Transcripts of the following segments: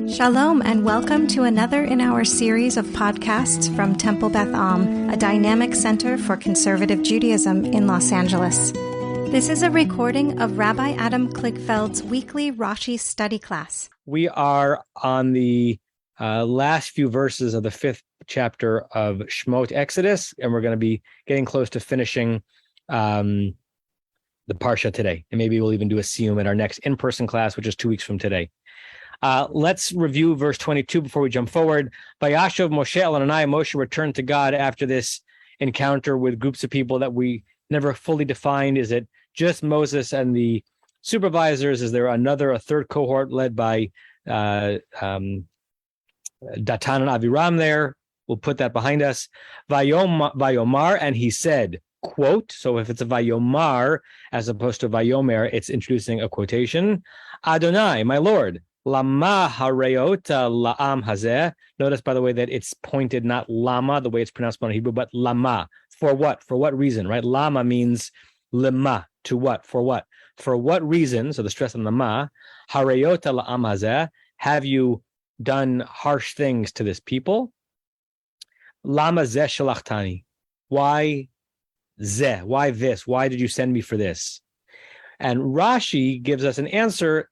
Shalom and welcome to another in our series of podcasts from Temple Beth Am, a dynamic center for conservative Judaism in Los Angeles. This is a recording of Rabbi Adam Kligfeld's weekly Rashi study class. We are on the last few verses of the 5th chapter of Shemot Exodus, and we're going to be getting close to finishing the Parsha today. And maybe we'll even do a siyum at our next in-person class, which is 2 weeks from today. Let's review verse 22 before we jump forward. Vayashav Moshe el Adonai, Moshe returned to God after this encounter with groups of people that we never fully defined. Is it just Moses and the supervisors? Is there a third cohort led by Datan and Aviram there? We'll put that behind us. Vayomar, and he said, quote, so if it's a Vayomar as opposed to Vayomer, it's introducing a quotation. Adonai, my Lord, Lama hareota la'am hazeh. Notice, by the way, that it's pointed not lama, the way it's pronounced in Hebrew, but lama. For what? For what reason, right? Lama means lema, to what? For what? For what reason, so the stress on lama, hareota la'am hazeh, have you done harsh things to this people? Lama zeh shalachtani. Why zeh? Why this? Why did you send me for this? And Rashi gives us an answer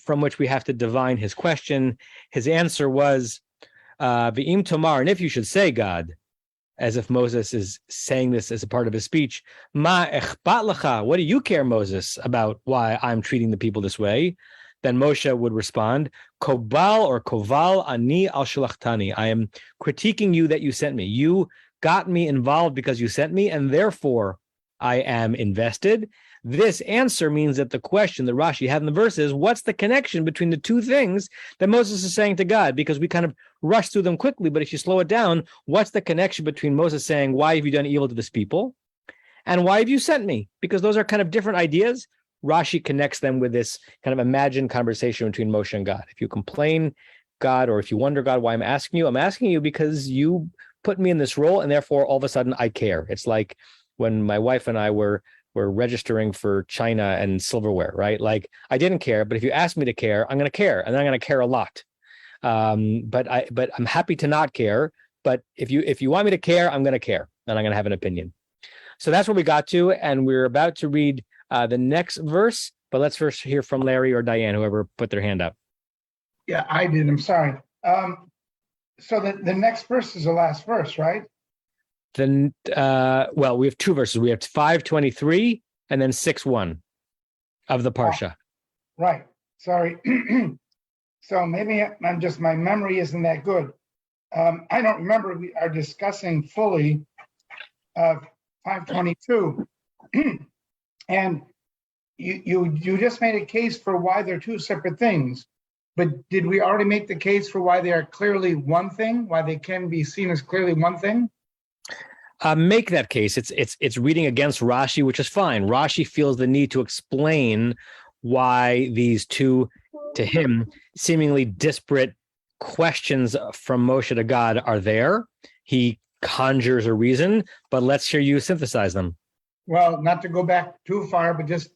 from which we have to divine his question. His answer was, V'im tomar, and if you should say, God, as if Moses is saying this as a part of his speech, Ma echbat lecha, what do you care, Moses, about why I'm treating the people this way? Then Moshe would respond, Kobal or Koval ani al shalachtani. I am critiquing you that you sent me. You got me involved because you sent me, and therefore I am invested. This answer means that the question that Rashi had in the verse is, what's the connection between the two things that Moses is saying to God? Because we kind of rush through them quickly, but if you slow it down, what's the connection between Moses saying, why have you done evil to this people? And why have you sent me? Because those are kind of different ideas. Rashi connects them with this kind of imagined conversation between Moshe and God. If you complain, God, or if you wonder, God, why I'm asking you because you put me in this role, and therefore all of a sudden I care. It's like when my wife and I were registering for China and silverware, right? Like, I didn't care, but if you ask me to care, I'm going to care, and I'm going to care a lot. But I'm happy to not care. But if you want me to care, I'm going to care, and I'm going to have an opinion. So that's where we got to, and we're about to read the next verse. But let's first hear from Larry or Diane, whoever put their hand up. Yeah, I did. I'm sorry. So the next verse is the last verse, right? Then, we have two verses. We have 5:23 and then 6:1 of the Parsha. Right. Sorry. So maybe my memory isn't that good. I don't remember we are discussing fully 5:22. And you just made a case for why they're two separate things. But did we already make the case for why they are clearly one thing, why they can be seen as clearly one thing? Make that case. It's reading against Rashi, which is fine. Rashi feels the need to explain why these two, to him, seemingly disparate questions from Moshe to God are there. He conjures a reason, but let's hear you synthesize them. Well, not to go back too far, but just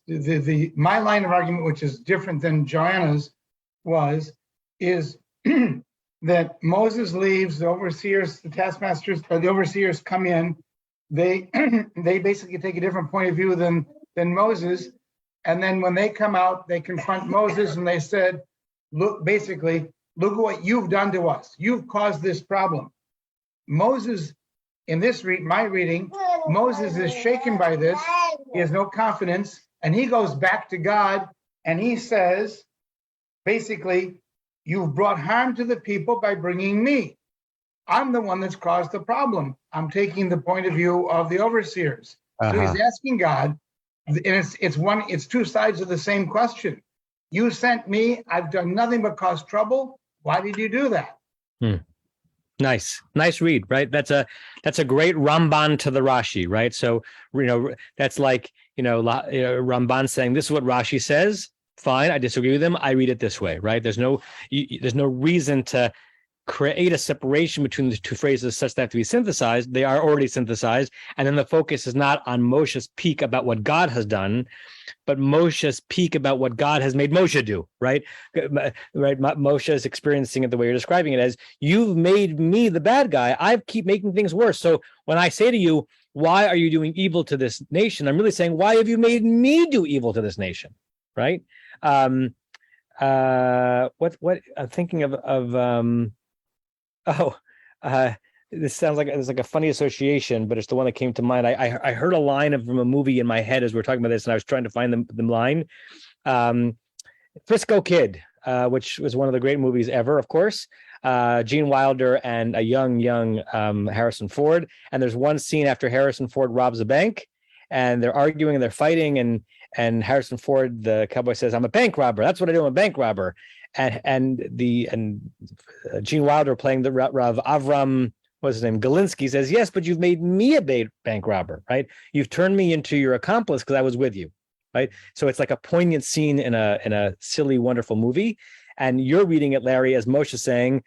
my line of argument, which is different than Joanna's, is that Moses leaves, the overseers, the taskmasters, or the overseers come in. They basically take a different point of view than Moses. And then when they come out, they confront Moses and they said, look at what you've done to us. You've caused this problem. Moses, in this my reading, Moses is shaken by this. He has no confidence. And he goes back to God and he says, basically, you've brought harm to the people by bringing me. I'm the one that's caused the problem. I'm taking the point of view of the overseers. So he's asking God, and it's two sides of the same question. You sent me. I've done nothing but cause trouble. Why did you do that? Nice read, right? That's a great Ramban to the Rashi, right? So that's like Ramban saying this is what Rashi says. Fine, I disagree with him. I read it this way, right? There's no reason to create a separation between the two phrases such that they have to be synthesized. They are already synthesized. And then the focus is not on Moshe's peak about what God has done, but Moshe's peak about what God has made Moshe do, right? Right. Moshe is experiencing it the way you're describing it as, you've made me the bad guy. I keep making things worse. So when I say to you, why are you doing evil to this nation? I'm really saying, why have you made me do evil to this nation? Right. What I'm thinking this sounds like it's like a funny association, but it's the one that came to mind. I heard a line from a movie in my head as we were talking about this, and I was trying to find the line. Frisco Kid, which was one of the great movies ever, of course. Gene Wilder and a young Harrison Ford. And there's one scene after Harrison Ford robs a bank, and they're arguing and they're fighting, and Harrison Ford, the cowboy, says, "I'm a bank robber. That's what I do. I'm a bank robber." And Gene Wilder, playing the Rav Avram, what's his name, Galinsky, says, "Yes, but you've made me a bank robber, right? You've turned me into your accomplice because I was with you." Right. So it's like a poignant scene in a silly, wonderful movie. And you're reading it, Larry, as Moshe saying,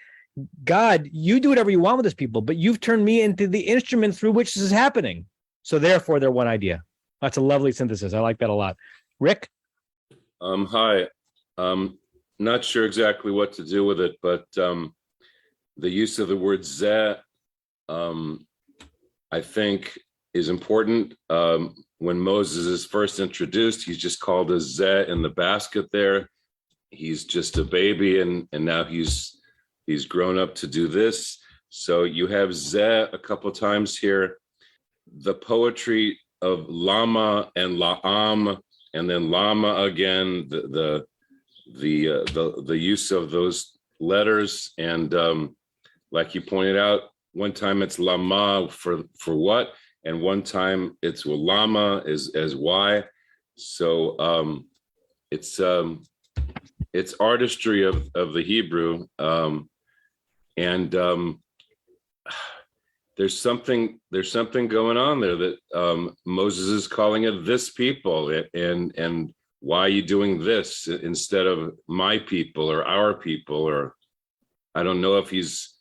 God, you do whatever you want with this people, but you've turned me into the instrument through which this is happening. So therefore, they're one idea. That's a lovely synthesis. I like that a lot. Rick? Hi. Not sure exactly what to do with it, but the use of the word zeh, I think, is important. When Moses is first introduced, he's just called a zeh in the basket there. He's just a baby, and now he's grown up to do this. So you have zeh a couple times here. The poetry of lama and la'am, and then lama again, the use of those letters, and like you pointed out, one time it's lama for what, and one time it's lama as why. So it's artistry of the Hebrew, and there's something going on there that Moses is calling it this people, and why are you doing this instead of my people or our people? Or I don't know if he's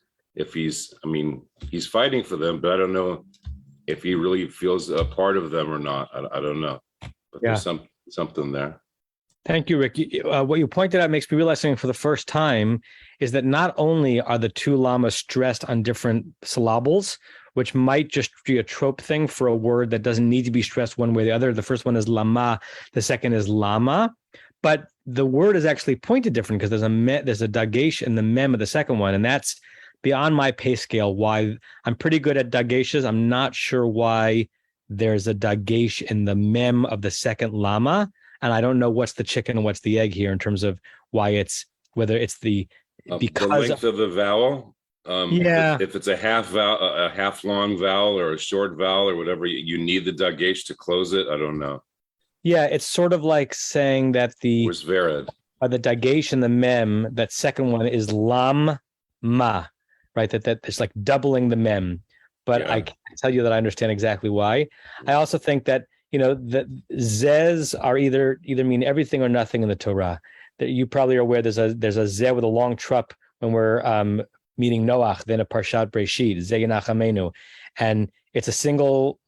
fighting for them, but I don't know if he really feels a part of them or not. I don't know, but yeah, there's something there. Thank you, Rick. What you pointed out makes me realize something for the first time, is that not only are the two lamas stressed on different syllables, which might just be a trope thing for a word that doesn't need to be stressed one way or the other. The first one is lama, the second is lama, but the word is actually pointed different because there's a dagesh in the mem of the second one, and that's beyond my pay scale. Why I'm pretty good at dageshes, I'm not sure why there's a dagesh in the mem of the second lama. And I don't know what's the chicken and what's the egg here in terms of why whether it's because the length of the vowel. Yeah. If it's a half long vowel or a short vowel or whatever, you need the dagesh to close it. I don't know. Yeah, it's sort of like saying that the dagesh and the mem, that second one is lam ma, right? That it's like doubling the mem. But yeah. I can't tell you that I understand exactly why. I also think that that zez are either mean everything or nothing in the Torah. That you probably are aware there's a zeh with a long trup when we're meeting Noach, then a parshat Breshit, zeh Yenachamenu, and it's a single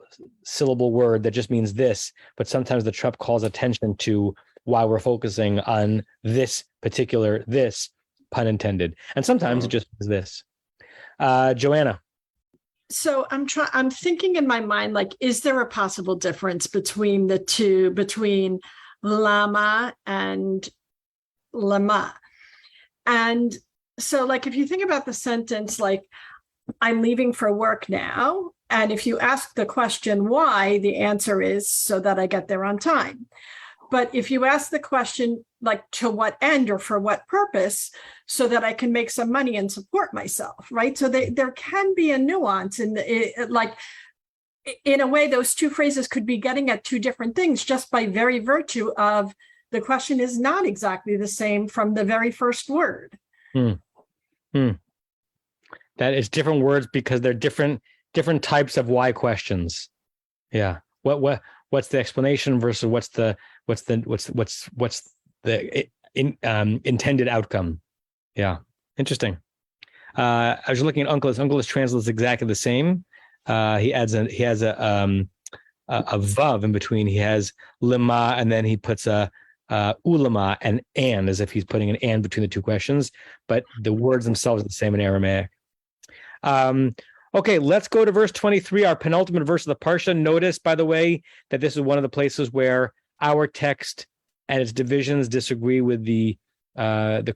syllable word that just means this. But sometimes the trup calls attention to why we're focusing on this particular this, pun intended, and sometimes it just is this. Joanna. So I'm thinking in my mind, like, is there a possible difference between the two, between lama and lama? And so, like, if you think about the sentence, like, I'm leaving for work now. And if you ask the question why, the answer is so that I get there on time. But if you ask the question, like, to what end or for what purpose, so that I can make some money and support myself, right? So there can be a nuance in in a way, those two phrases could be getting at two different things just by very virtue of the question is not exactly the same from the very first word. That is different words because they're different types of why questions. Yeah. What's the explanation versus what's the intended outcome? Yeah, interesting. I was looking at Uncle's. Uncle's translates exactly the same. He has a vav in between. He has lema, and then he puts a ulama and, as if he's putting an and between the two questions. But the words themselves are the same in Aramaic. Okay, let's go to verse 23, our penultimate verse of the Parsha. Notice, by the way, that this is one of the places where our text and its divisions disagree with the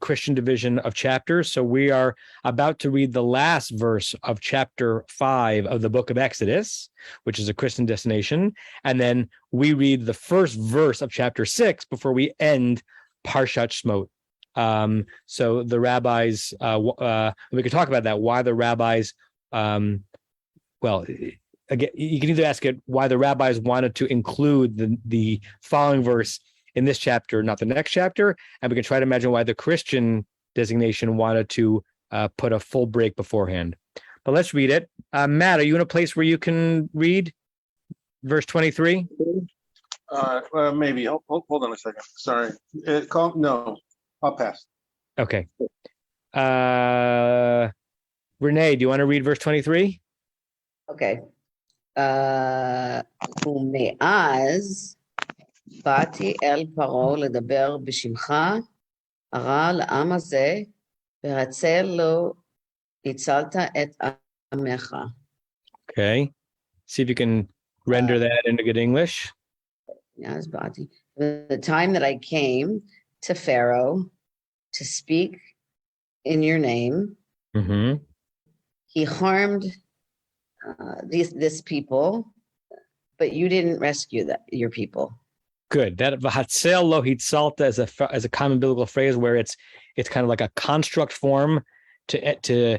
Christian division of chapters. So we are about to read the last verse of chapter 5 of the book of Exodus, which is a Christian destination. And then we read the first verse of chapter 6 before we end Parshat Shemot. So the rabbis, we could talk about that, why the rabbis, well, again, you can either ask it why the rabbis wanted to include the following verse in this chapter, not the next chapter, and we can try to imagine why the Christian designation wanted to put a full break beforehand. But let's read it. Matt, are you in a place where you can read verse 23? Maybe. Hold on a second. Sorry. No, I'll pass. Okay. Renee, do you want to read verse 23? Okay. ומאז באתי אל פרעה לדבר בשמך, הרע לעם הזה, והצל לו הצלת את עמך. Okay. See if you can render that into good English. Yes, Bati. The time that I came to Pharaoh to speak in your name, Mm-hmm. he harmed this people, but you didn't rescue your people. Good. That v'hatzel lo hitzalta is a common biblical phrase where it's kind of like a construct form to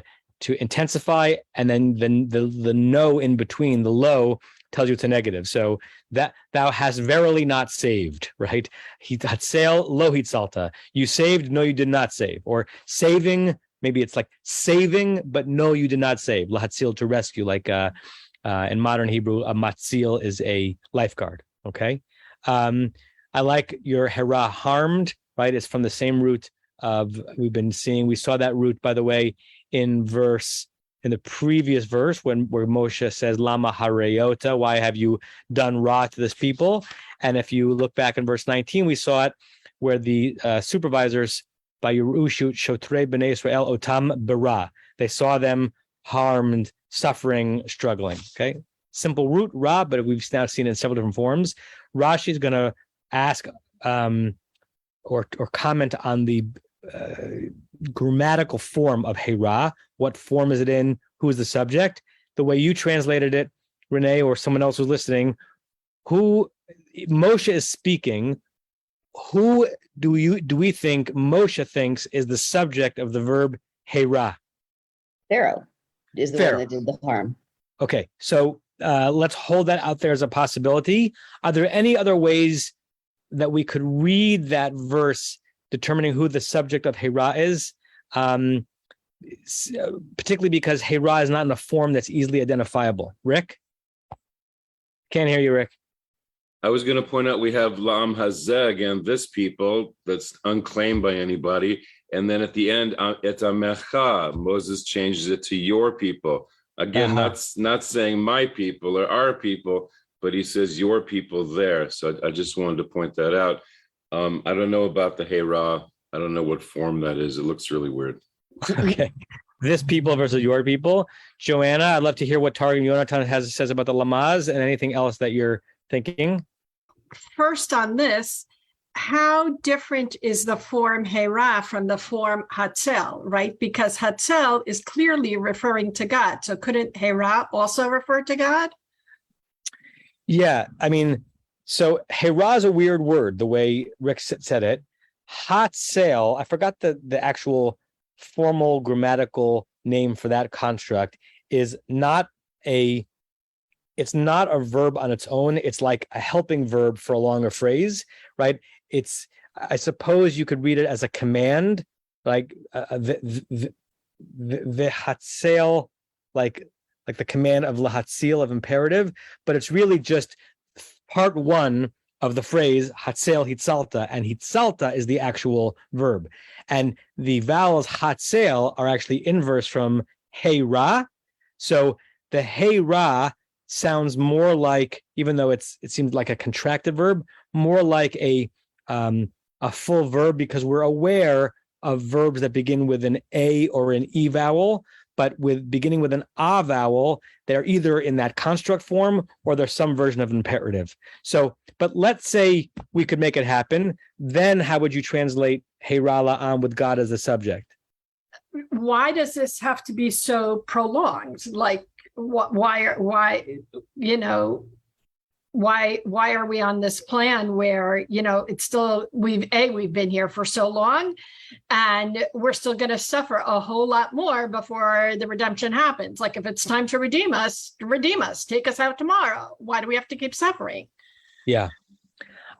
intensify, and then the no in between, the lo, tells you it's a negative. So that thou hast verily not saved, right? Hatzel lo hitzalta. You saved, no, you did not save. Or saving, maybe it's like saving, but no, you did not save. Lahatzil, to rescue, like in modern Hebrew, a matzil is a lifeguard. Okay. I like your hera, harmed, right? It's from the same root of we saw that root, by the way, in the previous verse where Moshe says, Lama harayota, why have you done raw to this people? And if you look back in verse 19, we saw it where the supervisors by Yerushu Shotrei Bnei Israel Otam Bara. They saw them harmed, suffering, struggling. Okay. Simple root, ra, but we've now seen it in several different forms. Rashi is going to ask or comment on the grammatical form of hera. What form is it in? Who is the subject? The way you translated it, Renee, or someone else who's listening, who Moshe is speaking, who do we think Moshe thinks is the subject of the verb hera? Pharaoh is the one that did the harm. Okay, so let's hold that out there as a possibility. Are there any other ways that we could read that verse determining who the subject of hera is? Particularly because hera is not in a form that's easily identifiable. Rick? Can't hear you, Rick. I was going to point out we have Lam Hazeh, again, this people that's unclaimed by anybody. And then at the end, Et Amecha, Moses changes it to your people. Again, not saying my people or our people, but he says your people there. So I just wanted to point that out. I don't know about the hera. I don't know what form that is. It looks really weird. Okay. This people versus your people. Joanna, I'd love to hear what Targum Yonatan says about the lamaz and anything else that you're thinking. First on this, how different is the form hera from the form hatzel, right? Because hatzel is clearly referring to God. So couldn't hera also refer to God? Yeah, I mean, so hera is a weird word, the way Rick said it. Hatzel, I forgot the actual formal grammatical name for that construct, is it's not a verb on its own. It's like a helping verb for a longer phrase, right? I suppose you could read it as a command, like the hatzel, like the command of lahatzil, of imperative, but it's really just part one of the phrase Hatzel Hitzalta, and Hitzalta is the actual verb. And the vowels Hatzel are actually inverse from Hey Ra. So the Hey Ra sounds more like, even though it seems like a contracted verb, more like a full verb, because we're aware of verbs that begin with an A or an E vowel, but beginning with an A vowel, they're either in that construct form or there's some version of imperative. So, but let's say we could make it happen. Then how would you translate Heira La'am with God as the subject? Why does this have to be so prolonged? Like, why are we on this plan where, it's still, we've been here for so long and we're still going to suffer a whole lot more before the redemption happens. Like, if it's time to redeem us, take us out tomorrow. Why do we have to keep suffering? Yeah.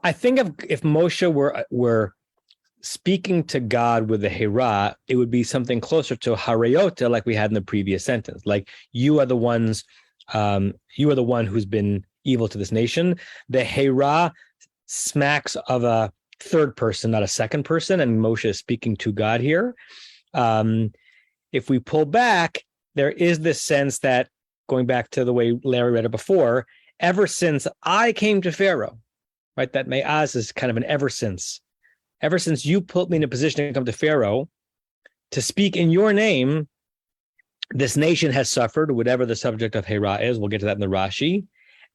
I think if Moshe were speaking to God with the Hera, it would be something closer to Harayota, like we had in the previous sentence. Like, you are the one who's been evil to this nation. The Hera smacks of a third person, not a second person, and Moshe is speaking to God here. If we pull back, there is this sense that, going back to the way Larry read it before, ever since I came to Pharaoh, right? That me'az is kind of an ever since. Ever since you put me in a position to come to Pharaoh to speak in your name, this nation has suffered, whatever the subject of Hera is. We'll get to that in the Rashi.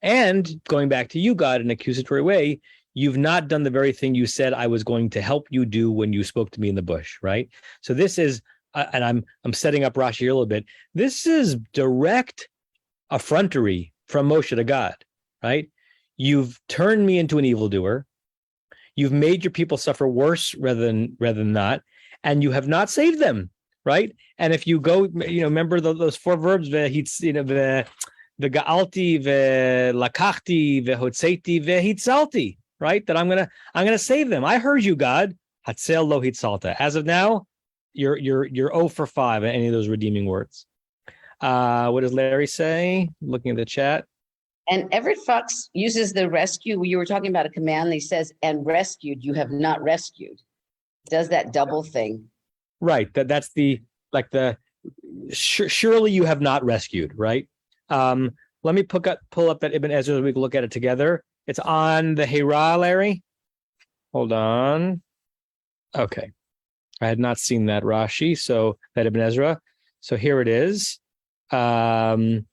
And going back to you, God, in an accusatory way, you've not done the very thing you said I was going to help you do when you spoke to me in the bush, right? So this is, and I'm setting up Rashi here a little bit, this is direct effrontery from Moshe to God, right? You've turned me into an evildoer. You've made your people suffer worse rather than not, and you have not saved them, right? And if you go, remember those four verbs, the ga'alti, the lakachti, the hotzeiti, the hitzalti, right? That I'm gonna save them. I heard you, God. Hatzel lo hitzalta. As of now, you're 0 for 5 at any of those redeeming words. What does Larry say? Looking at the chat. And Everett Fox uses the rescue. You were talking about a command. He says, and rescued, you have not rescued. Does that double thing. Right. That's surely you have not rescued, right? Let me pull up that Ibn Ezra so we can look at it together. It's on the Hera, Larry. Hold on. Okay. I had not seen that Rashi, so that Ibn Ezra. So here it is. I'll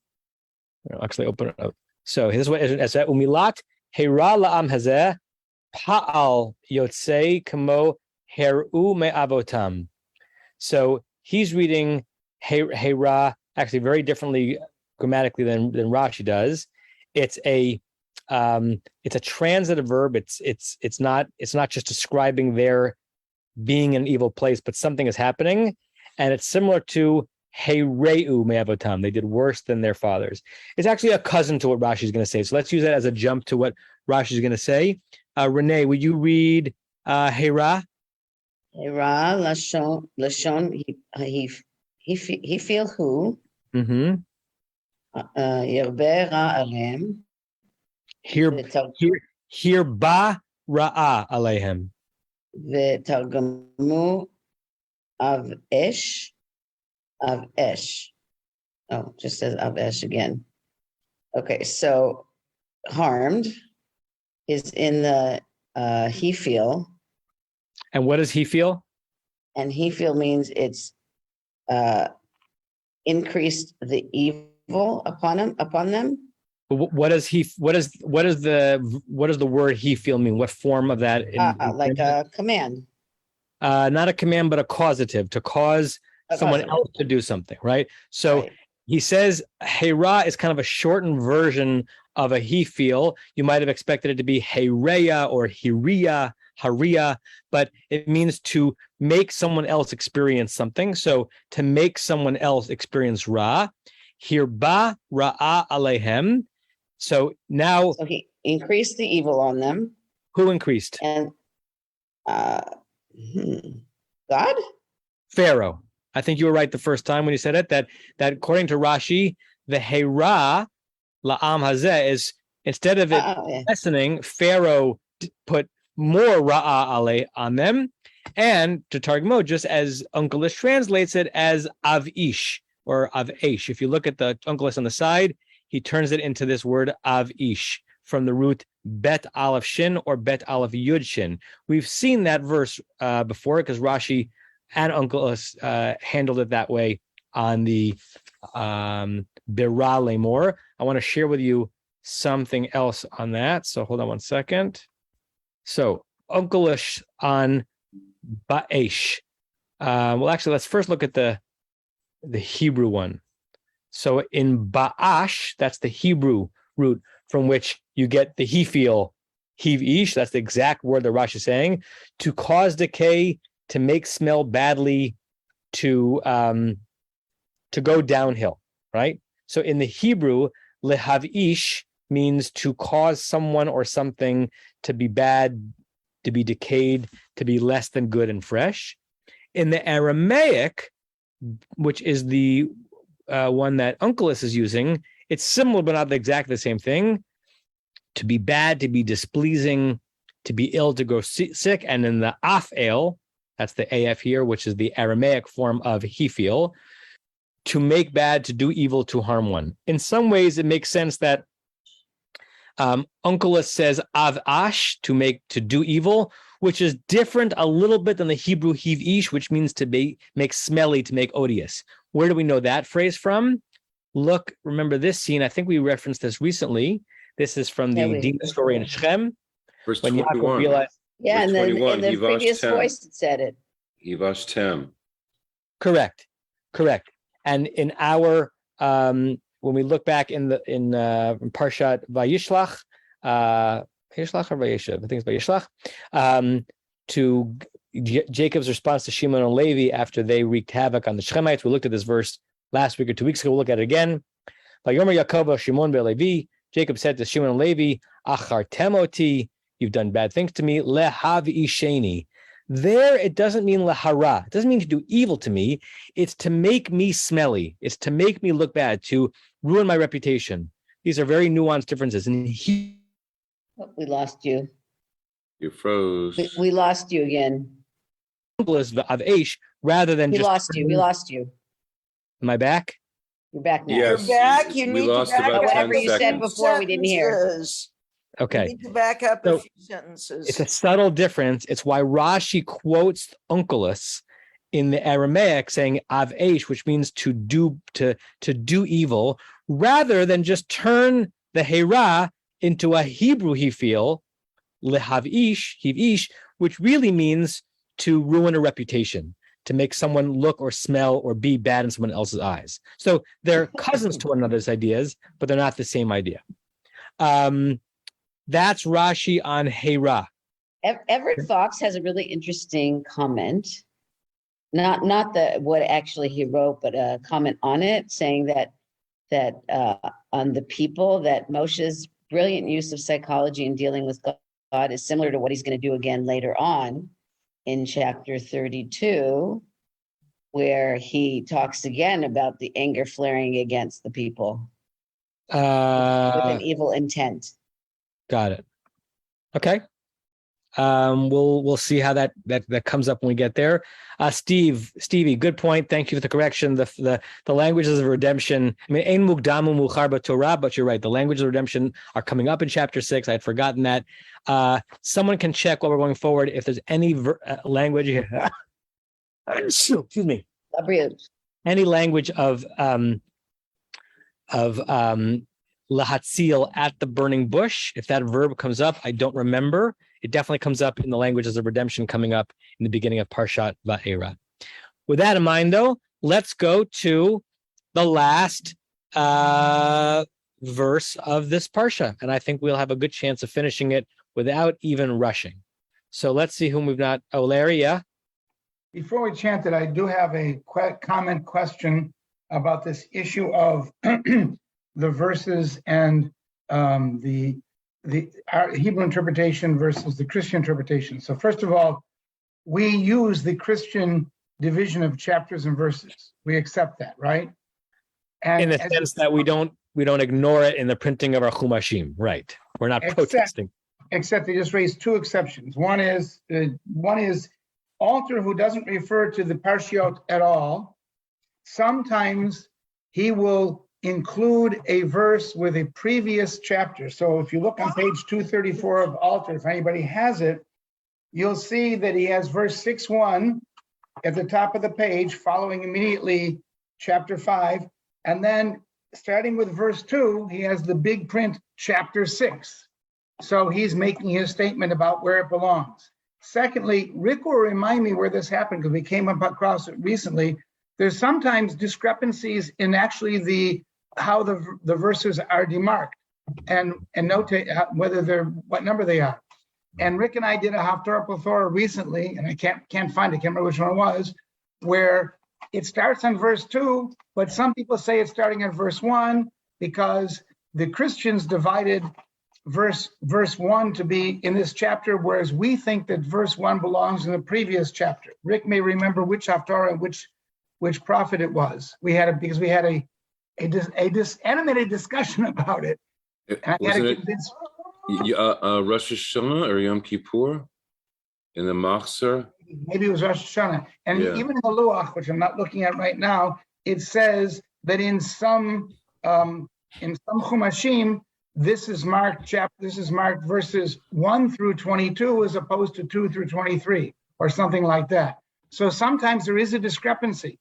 actually open it up. So here's what it says. Umilat Hera la'am hazeh pa'al yotzei kamo heru me'avotam. So he's reading Hera actually very differently grammatically than Rashi does. It's a transitive verb. It's not just describing their being in an evil place, but something is happening, and it's similar to Heireu me'avotam. They did worse than their fathers. It's actually a cousin to what Rashi is going to say. So let's use that as a jump to what Rashi is going to say. Renee, would you read Hera? Hera lashon he feel who. Mm-hmm. Yerbeh ra alehem. Here ba ra'a alehem. V'targamu av esh. Av esh. Oh, just says av esh again. Okay, so harmed is in the he feel. And what does he feel? And he feel means it's increased the evil upon them. What does the word he feel mean? What form of that? Like a command. Not a command, but a causative, to cause someone else to do something, right? So right. He says Hera is kind of a shortened version of a he feel. You might have expected it to be Hereya or Haria, but it means to make someone else experience something. So to make someone else experience Ra, Hirba Ra'a Alehem. So now, so he increased the evil on them. Who increased? And God? Pharaoh. I think you were right the first time when you said it, that according to Rashi, the Hera La'am Hazeh is, instead of it lessening, Pharaoh put more Ra'a Ale on them. And to Targumot, just as Onkelos translates it as Av-ish or Av-esh. If you look at the Onkelos on the side, he turns it into this word Av-ish from the root Bet Aleph Shin or Bet Aleph Yud Shin. We've seen that verse before because Rashi and Onkelos handled it that way on the Bira Lemor. I want to share with you something else on that. So hold on one second. So Onkelos on Ba'esh. Well, actually, let's first look at the Hebrew one. So in Ba'ash, that's the Hebrew root from which you get the Hifil, Hiv-ish. That's the exact word that Rashi is saying. To cause decay, to make smell badly, to go downhill, right? So in the Hebrew, lehav-ish means to cause someone or something to be bad, to be decayed, to be less than good and fresh. In the Aramaic, which is the one that Onkelos is using, it's similar but not exactly the same thing. To be bad, to be displeasing, to be ill, to go sick. And in the Af-el, that's the AF here, which is the Aramaic form of Hifil, to make bad, to do evil, to harm one. In some ways, it makes sense that Onkelos says Av-ash, to do evil, which is different a little bit than the Hebrew Hiv-ish, which means to make smelly, to make odious. Where do we know that phrase from? Look, remember this scene. I think we referenced this recently. This is from the Dina story in Shechem. Verse when 21. Yaakov realized, Yeah, and then in the previous Tem. voice it said it. Yivash Tem. correct. And in our when we look back in Parshat Vayishlach, Vayishlach or Vayishav, I think it's Vayishlach, to Jacob's response to Shimon and Levi after they wreaked havoc on the Shechemites. We looked at this verse last week or 2 weeks ago. We'll look at it again. Vayomer Yaakov Shimon beLevi. Jacob said to Shimon and Levi, Achartem oti, you've done bad things to me. Lehav-isheni. There, it doesn't mean lahara. It doesn't mean to do evil to me. It's to make me smelly. It's to make me look bad, to ruin my reputation. These are very nuanced differences. And We lost you. You froze. We lost you again. of Aish, rather than We just. lost you. Am I back? You're back now. Yes. You're back. You We need to lost back about up 10 Whatever you said seconds. before, we didn't hear. sentences. Okay. You need to back up So, a few sentences. It's a subtle difference. It's why Rashi quotes Onkelos in the Aramaic saying av eish, which means to do evil, rather than just turn the hera into a Hebrew hifil, lehav-ish, hiv-ish, which really means to ruin a reputation, to make someone look or smell or be bad in someone else's eyes. So they're cousins to one another's ideas, but they're not the same idea. That's Rashi on hera. Everett Fox has a really interesting comment. Not what actually he wrote, but a comment on it saying that on the people, that Moshe's brilliant use of psychology in dealing with God is similar to what he's going to do again later on in chapter 32, where he talks again about the anger flaring against the people with an evil intent. Got it. Okay. We'll see how that comes up when we get there. Stevie, good point. Thank you for the correction. The languages of redemption. I mean, ein mukdamu muchar b'Torah, but you're right. The languages of redemption are coming up in chapter 6. I had forgotten that. Someone can check while we're going forward if there's any language. Excuse me. Any language of lahatzil at the burning bush. If that verb comes up, I don't remember. It definitely comes up in the languages of redemption coming up in the beginning of Parshat Va'era. With that in mind, though, let's go to the last verse of this Parsha. And I think we'll have a good chance of finishing it without even rushing. So let's see whom we've not. Oh, Larry, yeah? Before we chant it, I do have a comment question about this issue of the verses and the Hebrew interpretation versus the Christian interpretation. So first of all, we use the Christian division of chapters and verses. We accept that, right? And in the sense that we don't ignore it in the printing of our Chumashim, right? We're not protesting. except they just raised two exceptions. One is Alter, who doesn't refer to the Parshiot at all. Sometimes he will include a verse with a previous chapter. So if you look on page 234 of Alter, if anybody has it, you'll see that he has verse 6:1 at the top of the page, following immediately chapter 5. And then starting with verse 2, he has the big print chapter 6. So he's making his statement about where it belongs. Secondly, Rick will remind me where this happened because we came up across it recently. There's sometimes discrepancies in actually how the verses are demarked and notate what number they are. And Rick and I did a Haftarah Plethora recently, and I can't find it, can't remember which one it was, where it starts on verse 2, but some people say it's starting at verse 1 because the Christians divided verse 1 to be in this chapter, whereas we think that verse 1 belongs in the previous chapter. Rick may remember which Haftarah and which prophet it was. We had because we had a animated discussion about it. And I had to convince. Rosh Hashanah or Yom Kippur in the Machzor? Maybe it was Rosh Hashanah. And even in the Luach, which I'm not looking at right now, it says that in some Chumashim, this is marked verses 1 through 22 as opposed to 2 through 23 or something like that. So sometimes there is a discrepancy.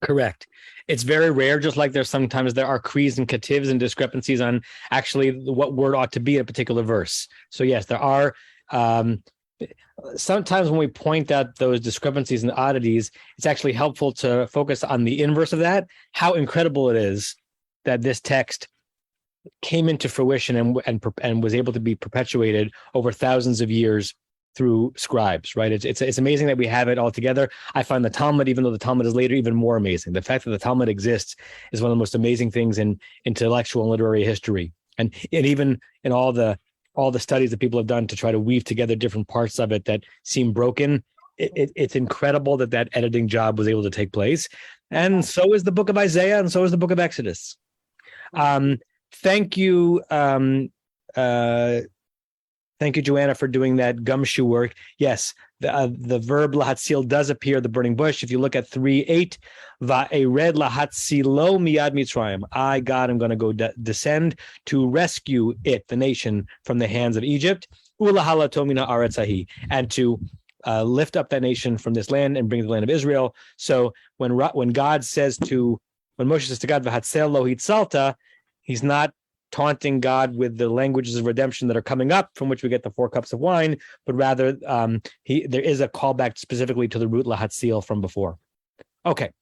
Correct. It's very rare, just like sometimes there are creeds and ketivs and discrepancies on actually what word ought to be in a particular verse. So yes, there are sometimes when we point out those discrepancies and oddities, it's actually helpful to focus on the inverse of that, how incredible it is that this text came into fruition and was able to be perpetuated over thousands of years through scribes, right? It's amazing that we have it all together. I find the Talmud, even though the Talmud is later, even more amazing. The fact that the Talmud exists is one of the most amazing things in intellectual and literary history. And even in all the studies that people have done to try to weave together different parts of it that seem broken, it's incredible that editing job was able to take place. And so is the book of Isaiah, and so is the book of Exodus. Thank you. Thank you, Joanna, for doing that gumshoe work. Yes, the verb lahatzil does appear, the burning bush. If you look at 3:8, va'ered lahatzilo miyad Mitzrayim. I, God, am going to go descend to rescue it, the nation, from the hands of Egypt. Ulahalato mina aretz hahi, and to lift up that nation from this land and bring the land of Israel. So when Moshe says to God, v'hatzel lo hitzalta, he's not taunting God with the languages of redemption that are coming up, from which we get the 4 cups of wine, but rather there is a callback specifically to the root lahatzil from before. Okay,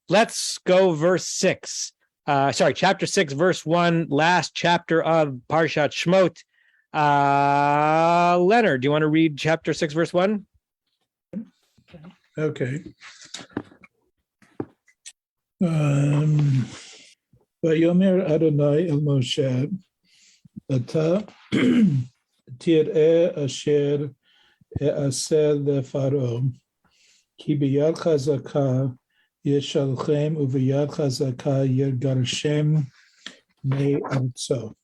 let's go verse 6. Chapter 6, verse 1, last chapter of Parshat Shemot. Leonard, do you want to read chapter 6, verse 1? Okay. Vayomer Adonai el Moshe, Ata tir'eh asher e'aseh leFaro, ki biyad chazaka yeshalchem uviyad chazaka yergarshem me'artzo.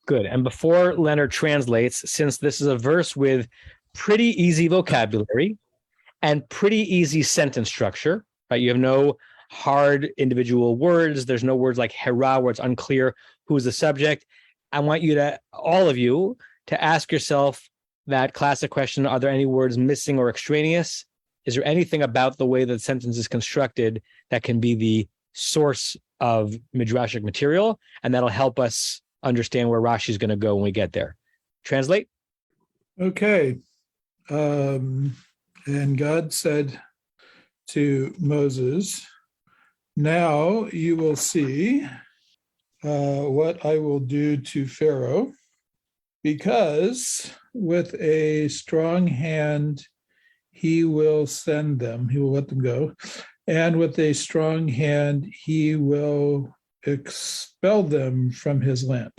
Good. And before Leonard translates, since this is a verse with pretty easy vocabulary and pretty easy sentence structure, right? You have no hard individual words. There's no words like hera where it's unclear who's the subject. I want all of you, to ask yourself that classic question: are there any words missing or extraneous? Is there anything about the way that the sentence is constructed that can be the source of midrashic material? And that'll help us understand where Rashi is going to go when we get there. Translate. Okay. And God said to Moses, "Now you will see what I will do to Pharaoh, because with a strong hand he will send them, he will let them go, and with a strong hand he will expel them from his land."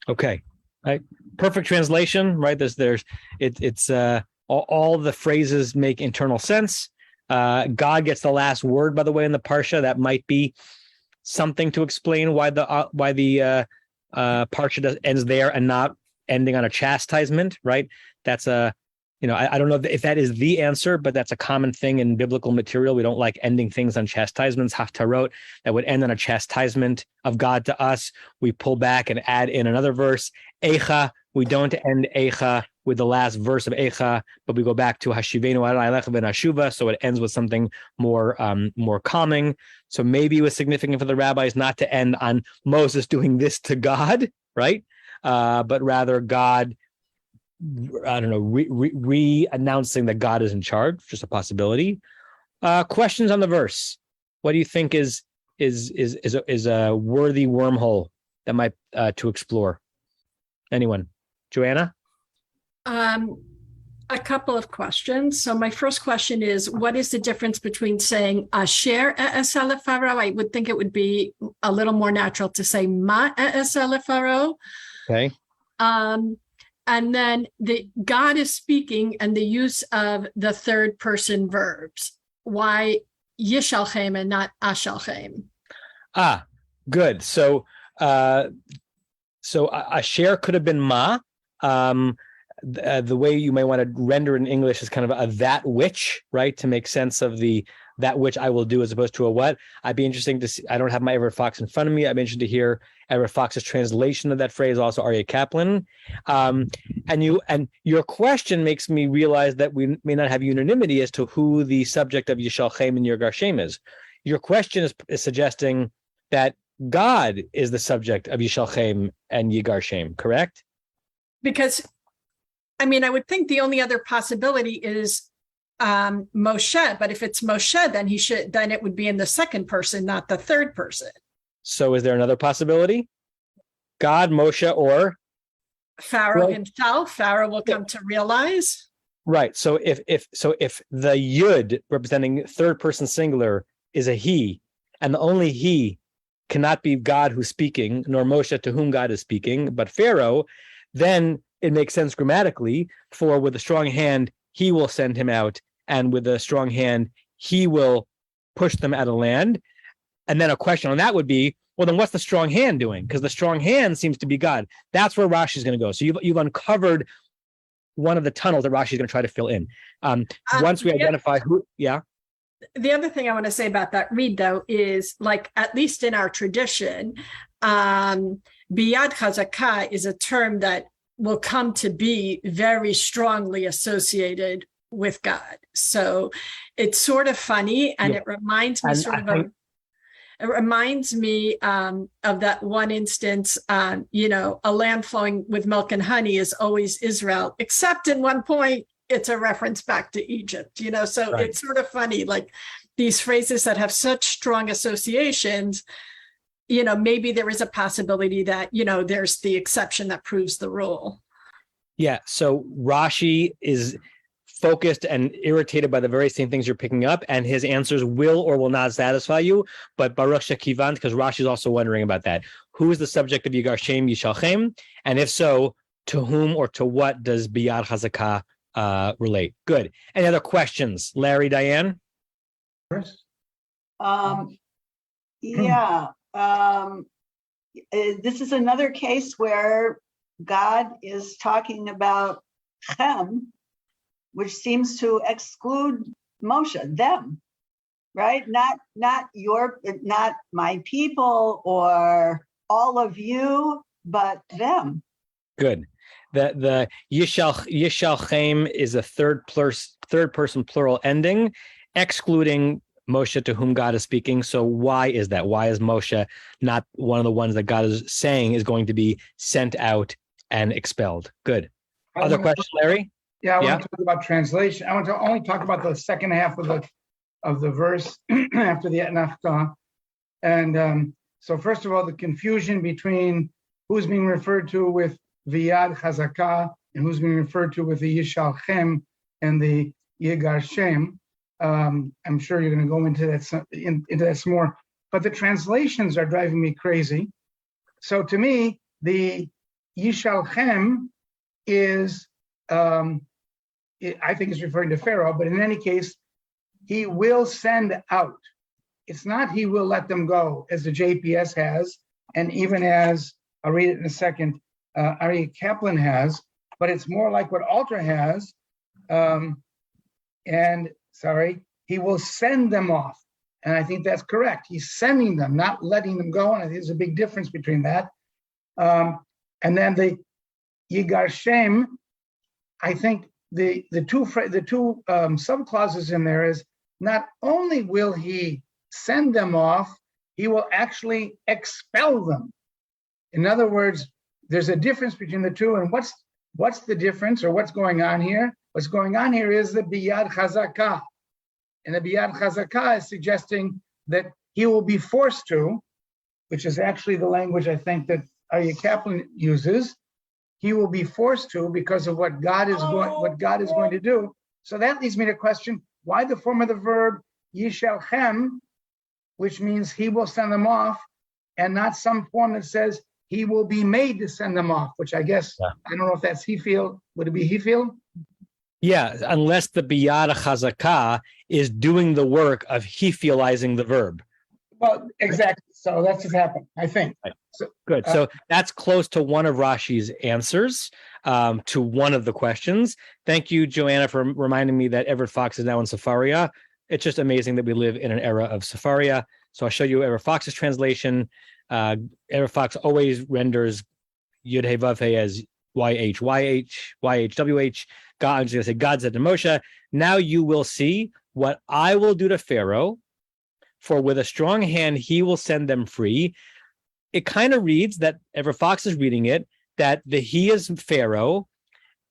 Okay, right. Perfect translation, right? It's all the phrases make internal sense. God gets the last word, by the way, in the parsha. That might be something to explain why the parsha ends there and not ending on a chastisement, right? That's a, I don't know if that is the answer, but that's a common thing in biblical material. We don't like ending things on chastisements, haftarot, that would end on a chastisement of God to us. We pull back and add in another verse. Eicha, we don't end Eicha with the last verse of Eicha, but we go back to Hashivenu Adonai Elecha v'nashuva, so it ends with something more calming. So maybe it was significant for the rabbis not to end on Moses doing this to God, right? But rather God, I don't know, re-announcing that God is in charge, just a possibility. Questions on the verse? What do you think is a worthy wormhole that might to explore? Anyone? Joanna? A couple of questions. So my first question is, what is the difference between saying Asher e'eseh lefaro? I would think it would be a little more natural to say Ma e'eseh lefaro. Okay. And then the God is speaking and the use of the third person verbs. Why Yishalchem and not Ashalchem? Good. So Asher could have been Ma. The way you may want to render it in English is kind of a that which, right? To make sense of the that which I will do as opposed to a what. I'd be interesting to see. I don't have my Everett Fox in front of me. I'd be interested to hear Everett Fox's translation of that phrase, also Aryeh Kaplan. And your question makes me realize that we may not have unanimity as to who the subject of Yishalchem and Yigarshem is. Your question is suggesting that God is the subject of Yishalchem and Yigarshem, correct? Because, I mean, I would think the only other possibility is Moshe, but if it's Moshe, then it would be in the second person, not the third person. So is there another possibility? God, Moshe, or Pharaoh himself? Pharaoh will come to realize. Right. So if the Yud representing third person singular is a he, and the only he cannot be God who's speaking, nor Moshe to whom God is speaking, but Pharaoh, then it makes sense grammatically, for with a strong hand, he will send him out, and with a strong hand, he will push them out of land. And then a question on that would be, well, then what's the strong hand doing? Because the strong hand seems to be God. That's where Rashi is going to go. So you've uncovered one of the tunnels that Rashi is going to try to fill in. Once we identify who, yeah. The other thing I want to say about that read, though, is like, at least in our tradition, biyad chazakah is a term that will come to be very strongly associated with God. So it's sort of funny, and it reminds me of that one instance, a land flowing with milk and honey is always Israel, except in one point, it's a reference back to Egypt, so right. It's sort of funny, like these phrases that have such strong associations, maybe there is a possibility that, there's the exception that proves the rule. Yeah. So Rashi is focused and irritated by the very same things you're picking up, and his answers will or will not satisfy you. But Baruch Shekivant, because Rashi is also wondering about that. Who is the subject of Yigarshem, Yishalchem? And if so, to whom or to what does Biyad Chazakah relate? Good. Any other questions? Larry, Diane? Chris? This is another case where God is talking about Chem, which seems to exclude Moshe, them, right? Not my people or all of you, but them. Good. The Yishalchem is a third person plural ending, excluding Moshe to whom God is speaking. So why is that? Why is Moshe not one of the ones that God is saying is going to be sent out and expelled? Good. Other questions, Larry? Yeah, I want to talk about translation. I want to only talk about the second half of the verse after the Etnafta. And so first of all, the confusion between who's being referred to with Viyad Chazakah and who's being referred to with the Yishalchem and the Yigarshem. I'm sure you're going to go into that some more. But the translations are driving me crazy. So to me, the Yishalchem is, I think it's referring to Pharaoh, but in any case, he will send out. It's not he will let them go, as the JPS has, and even as, I'll read it in a second, Ari Kaplan has, but it's more like what Alter has. He will send them off. And I think that's correct. He's sending them, not letting them go. And I think there's a big difference between that. And then the Yigar Shem, I think the two subclauses in there is not only will he send them off, he will actually expel them. In other words, there's a difference between the two. And what's the difference, or what's going on here? What's going on here is the Biyad Chazakah. And the Biyad Chazakah is suggesting that he will be forced to, which is actually the language I think that Aryeh Kaplan uses. He will be forced to because of what God is going to do. So that leads me to question, why the form of the verb Yishalchem, which means he will send them off, and not some form that says he will be made to send them off, which I guess, I don't know if that's Hefil. Would it be Hefil? Yeah, unless the Biyad Chazakah is doing the work of Hefilizing the verb. Well, exactly. So that's what's happened, I think. Right. So, good. So that's close to one of Rashi's answers to one of the questions. Thank you, Joanna, for reminding me that Everett Fox is now in Sefaria. It's just amazing that we live in an era of Sefaria. So I'll show you Everett Fox's translation. Everett Fox always renders Yud He Vav He as YHWH. God, I'm going to say, God said to Moshe, now you will see what I will do to Pharaoh, for with a strong hand he will send them free. It kind of reads that, Everett Fox is reading it, that the he is Pharaoh,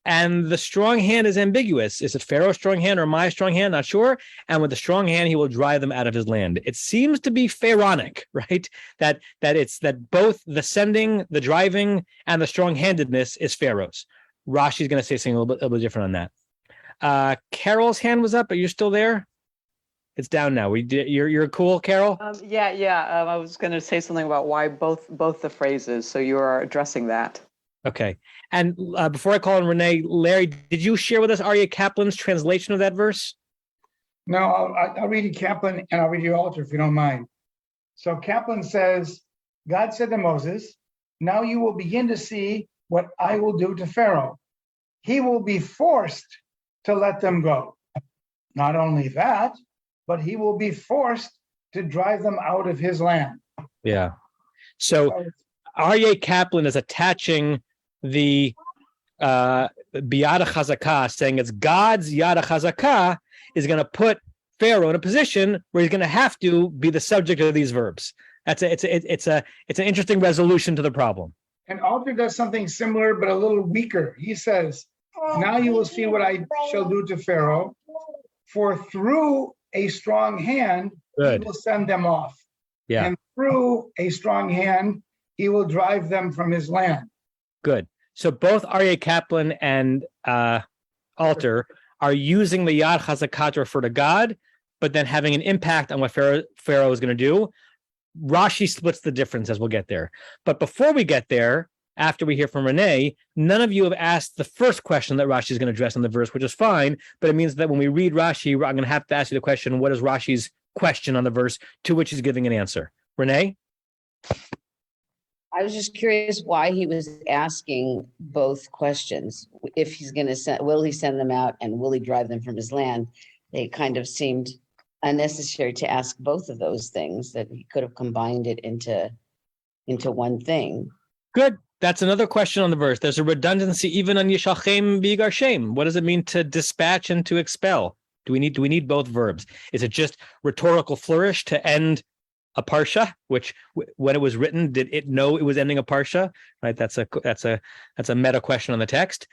and the strong hand is ambiguous. Is it Pharaoh's strong hand or my strong hand? Not sure. And with the strong hand, he will drive them out of his land. It seems to be Pharaonic, right? That both the sending, the driving, and the strong-handedness is Pharaoh's. Rashi's going to say something a little bit different on that. Carol's hand was up. Are you still there? It's down now. You're cool, Carol? Yeah. I was going to say something about why both the phrases. So you are addressing that. Okay. And before I call on Renee, Larry, did you share with us Aryeh Kaplan's translation of that verse? No, I'll read you Kaplan and I'll read you Alter if you don't mind. So Kaplan says, God said to Moses, now you will begin to see what I will do to Pharaoh. He will be forced to let them go. Not only that, but he will be forced to drive them out of his land. Yeah. So Aryeh Kaplan is attaching the Biyad Chazakah, saying it's God's Yad Chazakah is going to put Pharaoh in a position where he's going to have to be the subject of these verbs. It's an interesting resolution to the problem. And Alter does something similar, but a little weaker. He says, now you will see what I shall do to Pharaoh, for through a strong hand, he will send them off. Yeah. And through a strong hand, he will drive them from his land. Good. So both Aryeh Kaplan and Alter are using the Yad Chazakah to refer to God, but then having an impact on what Pharaoh is going to do. Rashi splits the difference as we'll get there. But before we get there, after we hear from Renee, none of you have asked the first question that Rashi is going to address in the verse, which is fine, but it means that when we read Rashi, I'm going to have to ask you the question, what is Rashi's question on the verse, to which he's giving an answer. Renee? I was just curious why he was asking both questions. If he's going to send, will he send them out, and will he drive them from his land? They kind of seemed unnecessary to ask both of those things, that he could have combined it into one thing. Good. That's another question on the verse. There's a redundancy even on Yishalchem B'Yigar Shem. What does it mean to dispatch and to expel? Do we need both verbs? Is it just rhetorical flourish to end a parsha, which when it was written, did it know it was ending a parsha? Right. That's a meta question on the text.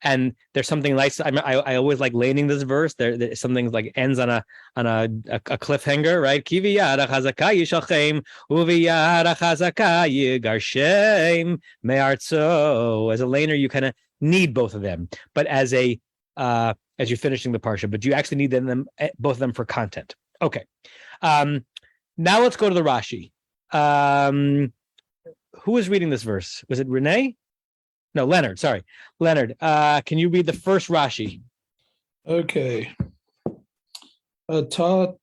And there's something nice. I always like laning this verse. There's something like ends on a cliffhanger, right? Ki v'yad chazaka yishalchem u'v'yad chazaka yigar shem me'artzo. As a laner, you kind of need both of them, but as you're finishing the parsha, but you actually need both of them for content. Okay. Now let's go to the Rashi. Who is reading this verse? Was it Renee? No, Leonard. Sorry, Leonard. Can you read the first Rashi? Okay. Tir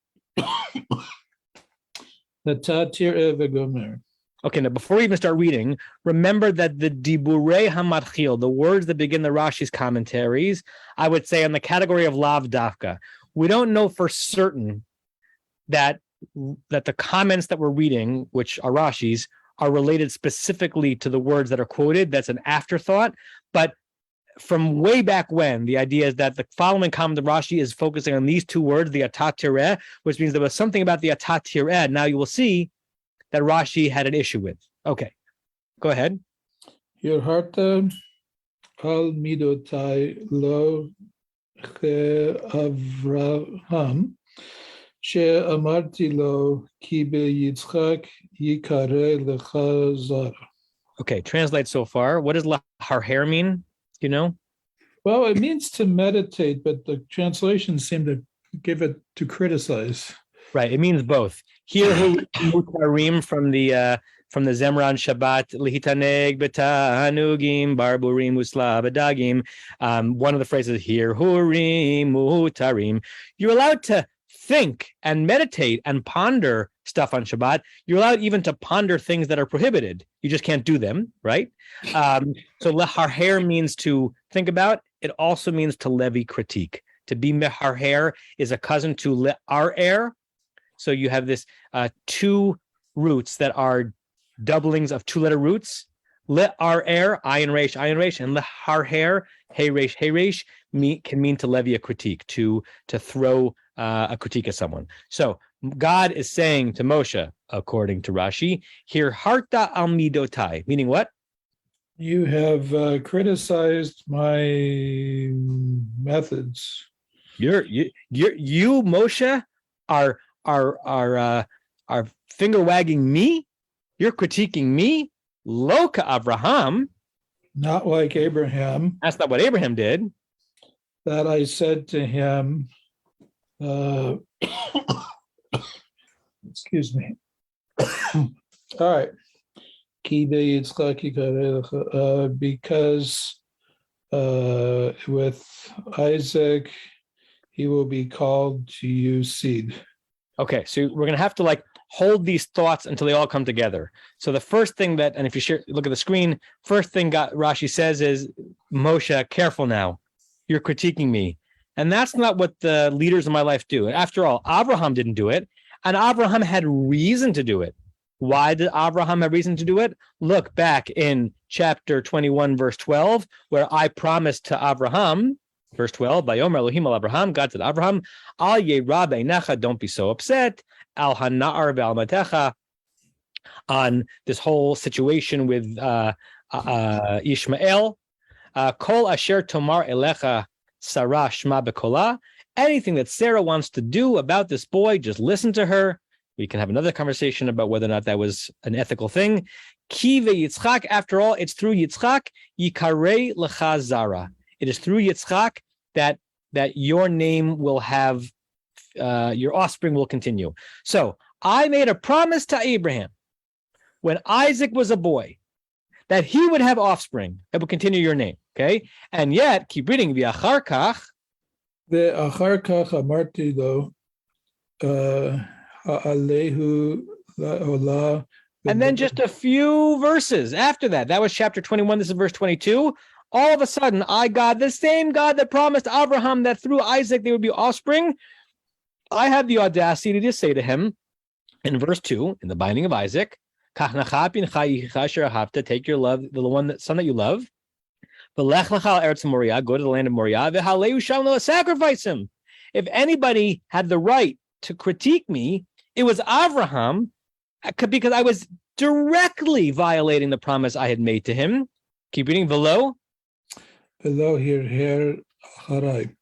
Evegomer. Okay, now before we even start reading, remember that the Diburei HaMatchil, the words that begin the Rashi's commentaries, I would say in the category of Lav Dafka. We don't know for certain that the comments that we're reading, which are Rashi's, are related specifically to the words that are quoted. That's an afterthought. But from way back when, the idea is that the following comment of Rashi is focusing on these two words, the Atat Tireh, which means there was something about the Atat Tireh. Now you will see that Rashi had an issue with. Okay, go ahead. Yerharta al midotai lo Avraham she amarti lo ki beyitzchak yikare lecha zara. Okay, translate so far. What does laharher mean? You know? Well, it means to meditate, but the translations seem to give it to criticize. Right, it means both. Here, mutarim from the Zemran Shabbat, lihitaneg b'tanugim barburim usla b'dagim. One of the phrases here, hurim mutarim. You're allowed to think and meditate and ponder stuff on Shabbat. You're allowed even to ponder things that are prohibited. You just can't do them, right? So leharher means to think about. It also means to levy critique. To be meharher is a cousin to le'arer. So you have this two roots that are doublings of two-letter roots. Le'arer, ayin resh, and leharher, hey resh, can mean to levy a critique, to throw a critique at someone. So God is saying to Moshe, according to Rashi, here harta al midotai, meaning what? You have criticized my methods. You Moshe are finger wagging me. You're critiquing me. Loka Avraham. Not like Abraham. That's not what Abraham did. That I said to him, excuse me. All right. Because with Isaac, he will be called to you seed. Okay, so we're going to have to hold these thoughts until they all come together. So the first thing that, and if you look at the screen, first thing Rashi says is, Moshe, careful now. You're critiquing me. And that's not what the leaders of my life do. After all, Abraham didn't do it, and Abraham had reason to do it. Why did Abraham have reason to do it? Look back in chapter 21, verse 12, where I promised to Abraham, verse 12, Vayomer Elohim al Abraham, God said, Abraham, Al Yerah Beinecha, don't be so upset, Al Hana'ar Ve'al Matecha, on this whole situation with Ishmael, Kol Asher Tomar Elecha Sarah Shma Bekola, anything that Sarah wants to do about this boy, just listen to her. We can have another conversation about whether or not that was an ethical thing. Ki ve'Yitzchak, after all, it's through Yitzchak, Yikarei Lecha Zara. It is through Yitzchak that your name will have, your offspring will continue. So I made a promise to Abraham when Isaac was a boy that he would have offspring that would continue your name. Okay, and yet keep reading. V'achar kach. V'achar kach amarti lo ha'alehu la'olah. And then just a few verses after that. That was chapter 21. This is verse 22. All of a sudden, God, the same God that promised Abraham that through Isaac there would be offspring, I have the audacity to say to him in verse 2, in the binding of Isaac, take your love, the son that you love, go to the land of Moriah, sacrifice him. If anybody had the right to critique me, it was Abraham, because I was directly violating the promise I had made to him. Keep reading. Below here, acharai.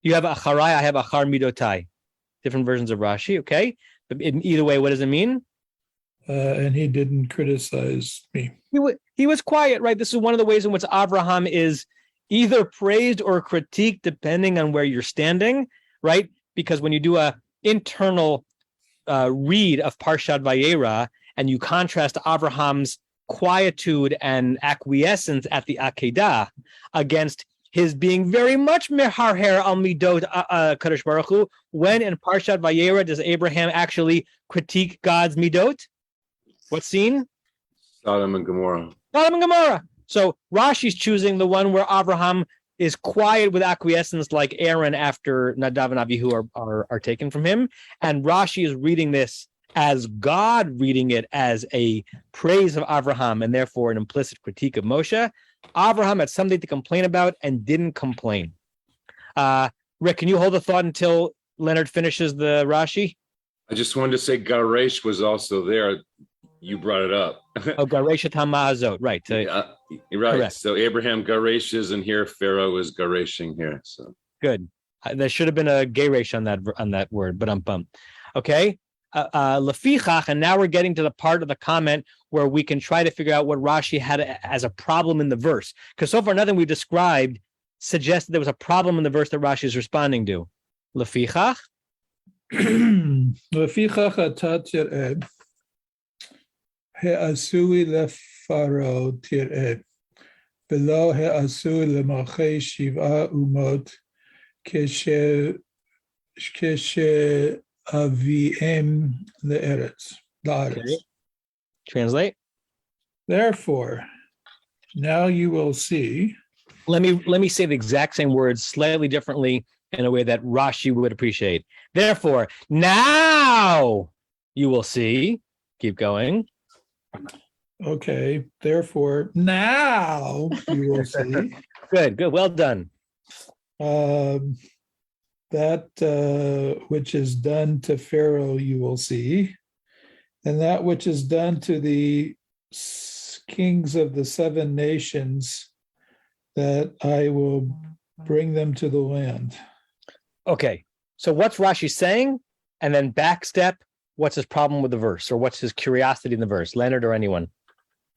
You have acharai, I have achar midotai. Different versions of Rashi, okay? But in either way, what does it mean? And he didn't criticize me. He was quiet, right? This is one of the ways in which Abraham is either praised or critiqued, depending on where you're standing, right? Because when you do a internal read of Parshat Vayera, and you contrast Abraham's quietude and acquiescence at the Akedah against his being very much meharher al midot Kadosh Baruch Hu, when in Parshat Vayera does Abraham actually critique God's midot? What scene? Sodom and Gomorrah. Sodom and Gomorrah. So Rashi's choosing the one where Abraham is quiet with acquiescence, like Aaron after Nadav and Abihu are taken from him. And Rashi is reading this as God reading it as a praise of Abraham and therefore an implicit critique of Moshe. Abraham had something to complain about and didn't complain. Rick, can you hold the thought until Leonard finishes the Rashi? I just wanted to say Garesh was also there. You brought it up. Oh, Garesh Hamazot, right. You're right. Correct. So Abraham Gareshes, and here Pharaoh is Gareshing here. So Good. There should have been a Garesh on that word, but I'm bummed. Okay. Lefichach, and now we're getting to the part of the comment where we can try to figure out what Rashi had as a problem in the verse. Because so far, nothing we've described suggested there was a problem in the verse that Rashi is responding to. Lefichach. Lefichach ata tir'eh, he'asui lefaro tir'eh, v'lo he'asui lemachei shiv'a umot, keshe aviem le'eretz. Okay. Translate. Therefore, now you will see. Let me say the exact same words slightly differently in a way that Rashi would appreciate. Therefore, now you will see. Keep going. Okay. Therefore, now you will see. Good. Well done. That which is done to Pharaoh, you will see, and that which is done to the kings of the 7 nations, that I will bring them to the land. Okay, so what's Rashi saying? And then backstep, what's his problem with the verse, or what's his curiosity in the verse? Leonard or anyone?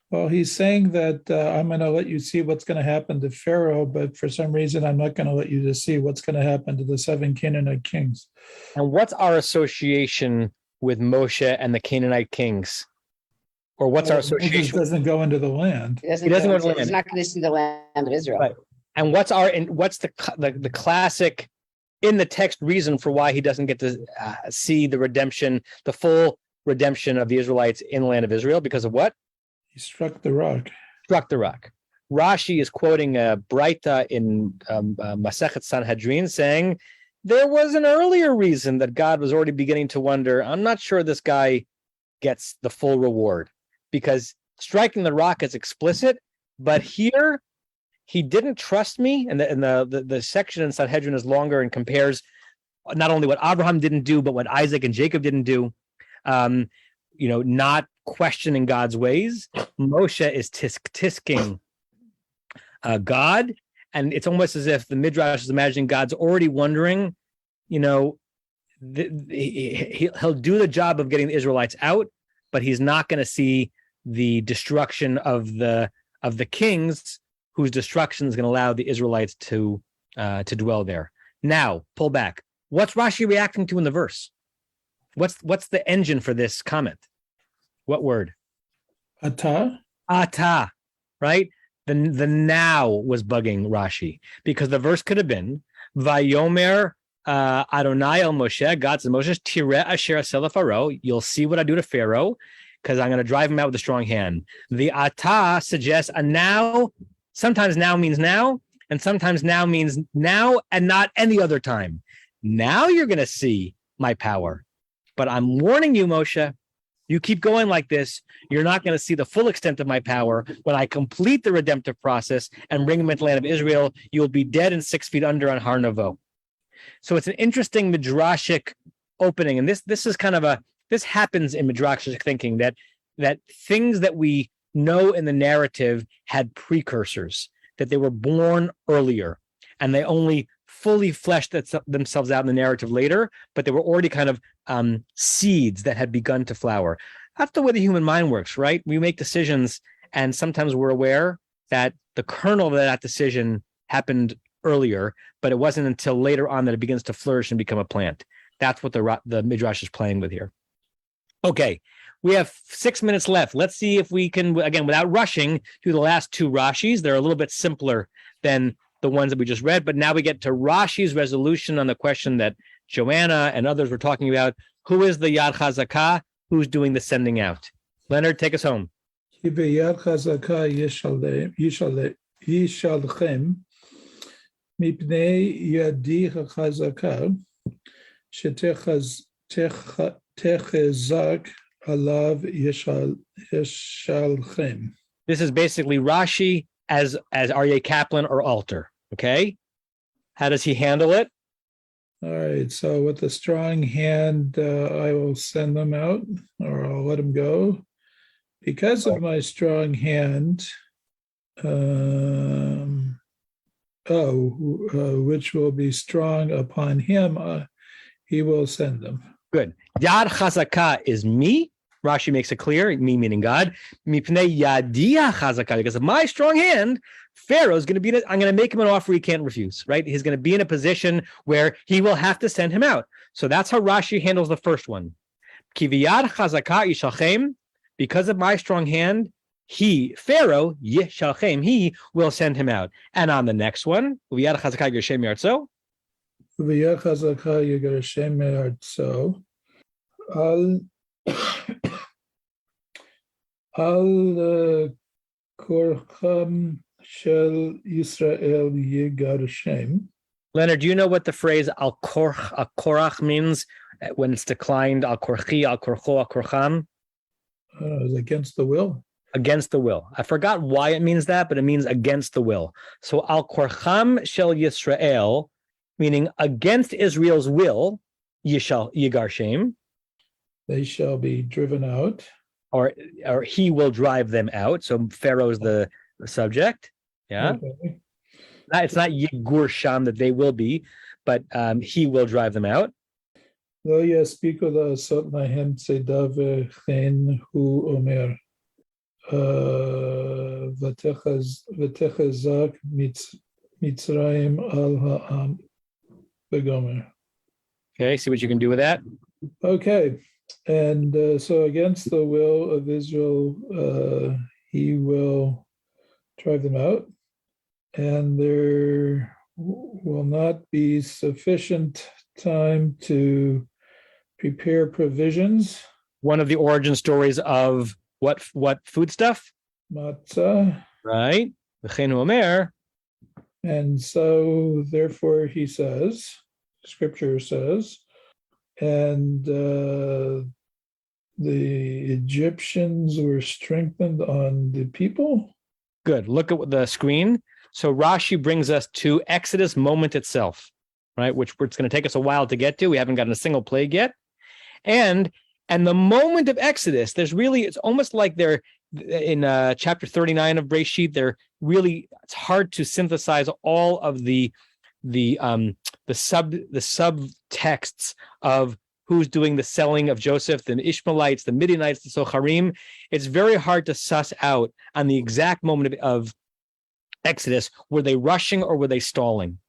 Well, he's saying that I'm going to let you see what's going to happen to Pharaoh, but for some reason, I'm not going to let you to see what's going to happen to the 7 Canaanite kings. And what's our association with Moshe and the Canaanite kings? Or what's our association? Moses doesn't go into the land. He doesn't go into the land. He's not going to see the land of Israel. Right. And what's the classic in the text reason for why he doesn't get to see the redemption, the full redemption of the Israelites in the land of Israel? Because of what? He struck the rock. Struck the rock. Rashi is quoting a Braita in Masechet Sanhedrin saying there was an earlier reason that God was already beginning to wonder, I'm not sure this guy gets the full reward, because striking the rock is explicit, but here he didn't trust me. And the section in Sanhedrin is longer and compares not only what Abraham didn't do, but what Isaac and Jacob didn't do. Not questioning God's ways. Moshe is tisking God, and it's almost as if the Midrash is imagining God's already wondering, he'll do the job of getting the Israelites out, but he's not going to see the destruction of the kings, whose destruction is going to allow the Israelites to dwell there. Now, pull back. What's Rashi reacting to in the verse? What's the engine for this comment? What word? Ata. Ata, right? The now was bugging Rashi, because the verse could have been Vayomer Adonai el Moshe. God says, Moshe, Tireh asher aseh leFaro. You'll see what I do to Pharaoh, because I'm going to drive him out with a strong hand. The Ata suggests a now. Sometimes now means now, and sometimes now means now and not any other time. Now you're going to see my power. But I'm warning you, Moshe, you keep going like this, you're not going to see the full extent of my power. When I complete the redemptive process and bring him into the land of Israel, you'll be dead and 6 feet under on Har Novo. So it's an interesting midrashic opening. And this is kind of this happens in midrashic thinking, that things that we know in the narrative had precursors, that they were born earlier, and they only fully fleshed themselves out in the narrative later, but they were already kind of seeds that had begun to flower. That's the way the human mind works, right? We make decisions, and sometimes we're aware that the kernel of that decision happened earlier, but it wasn't until later on that it begins to flourish and become a plant. That's what the Midrash is playing with here. Okay, we have 6 minutes left. Let's see if we can, again, without rushing, do the last 2 Rashis. They're a little bit simpler than the ones that we just read, but now we get to Rashi's resolution on the question that Joanna and others were talking about. Who is the Yad Chazakah? Who's doing the sending out? Leonard, take us home. כי ביד חזקה ישלחם, מפני ידי החזקה, שתחזק עליו ישלחם. This is basically Rashi as Aryeh Kaplan or Alter. Okay, how does he handle it? All right, so with a strong hand, I will send them out, or I'll let them go. Because of my strong hand, which will be strong upon him, he will send them. Good. Yad Chazaka is me. Rashi makes it clear, me meaning God. Mipnei Yadia Chazaka, because of my strong hand, Pharaoh's going to be, I'm going to make him an offer he can't refuse, right? He's going to be in a position where he will have to send him out. So that's how Rashi handles the first one. Kiviyad Chazaka Yishalchem, because of my strong hand, he, Pharaoh, Yishalchem, he will send him out. And on the next one, Kiviyad Chazaka Yershem Yartzo. Kiviyad Chazaka Yershem Yartzo. Al Korcham Shel Yisrael Yegarshem. Leonard, do you know what the phrase al korach means when it's declined? Al korchi, al korcho, al korcham. It's against the will. Against the will. I forgot why it means that, but it means against the will. So al korcham shel Yisrael, meaning against Israel's will, Yegarshem. They shall be driven out. Or he will drive them out. So Pharaoh's the subject. Yeah. Okay. It's not Yigur Sham that they will be, but he will drive them out. Lo yaspiku la'asot lahem tzedav v'chen hu omer v'techazak mitzrayim al ha'am v'gomer. Okay, see what you can do with that. Okay. And so against the will of Israel, he will drive them out, and there will not be sufficient time to prepare provisions. One of the origin stories of what food stuff? Matzah. Right. Omer. And so therefore he says, Scripture says, and the Egyptians were strengthened on the people. Good. Look at the screen. So Rashi brings us to Exodus moment itself, right? Which it's going to take us a while to get to. We haven't gotten a single plague yet. And the moment of Exodus, it's almost like they're in chapter 39 of Breshit. It's hard to synthesize all of the subtexts of who's doing the selling of Joseph, the Ishmaelites, the Midianites, the Socharim. It's very hard to suss out on the exact moment of Exodus. Were they rushing or were they stalling?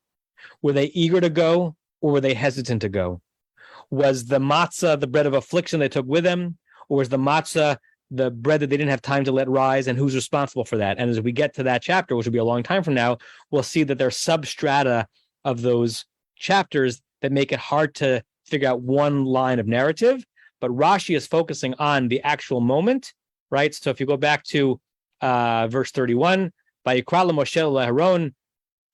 Were they eager to go or were they hesitant to go? Was the matzah the bread of affliction they took with them, or was the matzah the bread that they didn't have time to let rise, and who's responsible for that? And as we get to that chapter, which will be a long time from now, we'll see that there's substrata of those chapters that make it hard to figure out one line of narrative, but Rashi is focusing on the actual moment, right? So if you go back to verse 31, Vayikra Moshe leHaron,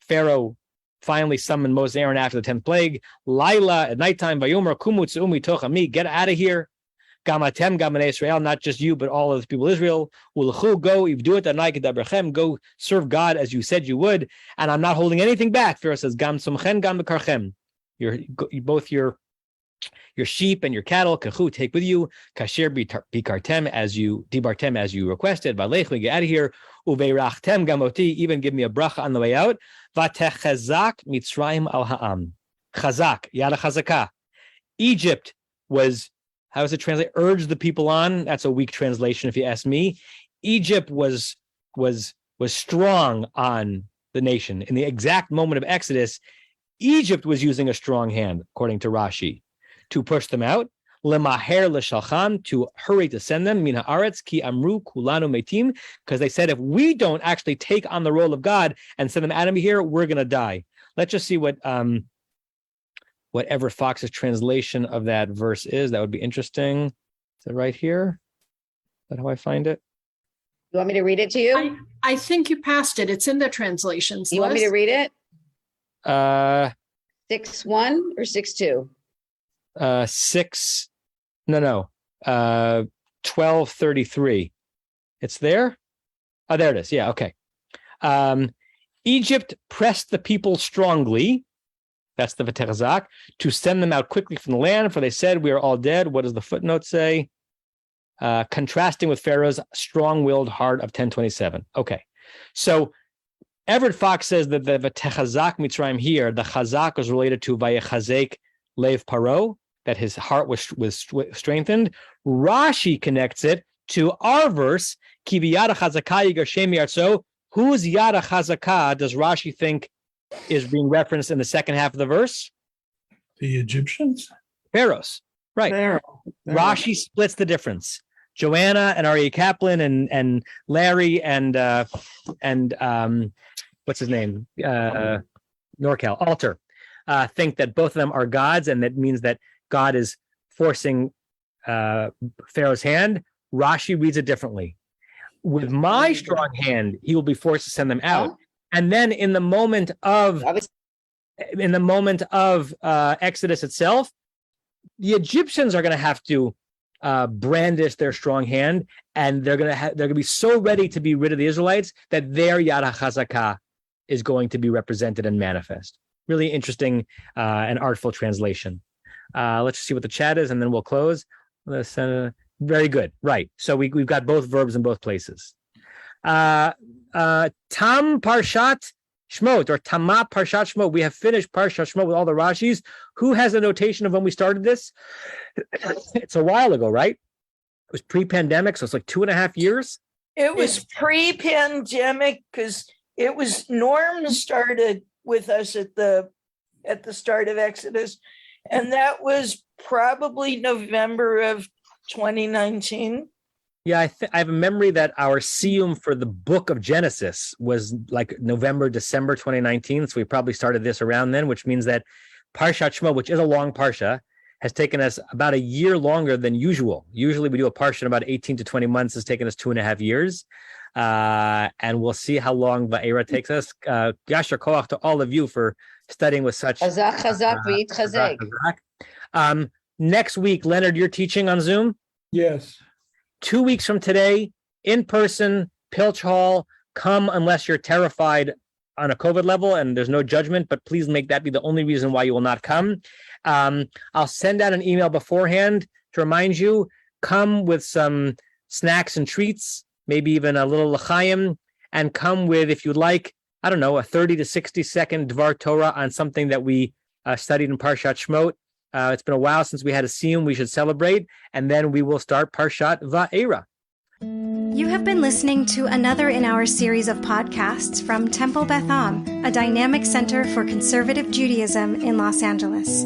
Pharaoh finally summoned Moses and Aaron after the 10th plague. Laila, at nighttime, Vayomer kumu tzumi tochami, get out of here. Gamatem, Gamanei Israel, not just you, but all of the people of Israel. Ulchu, go, if you do it, go serve God as you said you would, and I'm not holding anything back. Pharaoh says, Gam sumchen, gam bekarchem. Both your sheep and your cattle, kachu, take with you, kasher bikartem, as you dibartem as you requested, valech, get out of here, uveirachtem gamoti, even give me a bracha on the way out, vatechazak mitzrayim al ha'am, chazak, yada chazaka. Egypt was, how does it translate? Urge the people on. That's a weak translation, if you ask me. Egypt was strong on the nation. In the exact moment of Exodus, Egypt was using a strong hand, according to Rashi, to push them out. Lemaher l'shalchan, to hurry to send them. Min haaretz ki amru kulanu metim, because they said if we don't actually take on the role of God and send them out of here, we're going to die. Let's just see whatever Fox's translation of that verse is. That would be interesting. Is it right here? Is that how I find it? You want me to read it to you? I think you passed it. It's in the translations. You want me to read it? 6-1 or 6-2? 12:33. It's there? Oh, there it is. Yeah, okay. Egypt pressed the people strongly, that's the V'techazak, to send them out quickly from the land, for they said, we are all dead. What does the footnote say? Contrasting with Pharaoh's strong-willed heart of 1027. Okay, so Everett Fox says that the V'techazak Mitzrayim here, the chazak was related to Vayechazek Lev Paro, that his heart was strengthened. Rashi connects it to our verse, Ki b'yada chazakah yigarshem yartzo. Whose yada chazakah does Rashi think is being referenced in the second half of the verse? The Egyptians? Pharaoh's, right. Pharaoh. Rashi splits the difference. Joanna and R.E. Kaplan and Larry and what's his name? Norcal, Alter, think that both of them are gods, and that means that God is forcing Pharaoh's hand. Rashi reads it differently. With my strong hand, he will be forced to send them out. And then in the moment of Exodus itself, the Egyptians are going to have to brandish their strong hand, and they're going to be so ready to be rid of the Israelites that their Yad HaChazakah is going to be represented and manifest. Really interesting and artful translation. Let's see what the chat is, and then we'll close. Very good. Right. So we've got both verbs in both places. Tam Parshat Shemot, or Tama Parshat Shemot. We have finished Parshat Shemot with all the Rashis. Who has a notation of when we started this? It's a while ago, right? It was pre-pandemic, so it's like 2.5 years. It was pre-pandemic because it was Norm started with us at the start of Exodus, and that was probably November of 2019. Yeah, I have a memory that our siyum for the book of Genesis was like November, December 2019. So we probably started this around then, which means that Parshat Shemot, which is a long parsha, has taken us about a year longer than usual. Usually we do a parsha in about 18 to 20 months. It's taken us 2.5 years. And we'll see how long Va'era takes us. Yashar koach to all of you for studying with such. Chazak. Next week, Leonard, you're teaching on Zoom? Yes. 2 weeks from today, in person, Pilch Hall. Come unless you're terrified on a COVID level, and there's no judgment, but please make that be the only reason why you will not come. I'll send out an email beforehand to remind you. Come with some snacks and treats, maybe even a little l'chaim, and come with, if you'd like, I don't know, a 30 to 60 second Dvar Torah on something that we studied in Parshat Shemot. It's been a while since we had a siyum. We should celebrate, and then we will start Parshat Va'era. You have been listening to another in our series of podcasts from Temple Beth Am, a dynamic center for conservative Judaism in Los Angeles.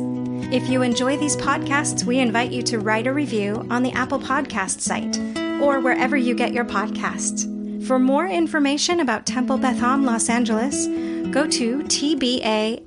If you enjoy these podcasts, we invite you to write a review on the Apple Podcast site or wherever you get your podcasts. For more information about Temple Beth Am Los Angeles, go to tbala.org.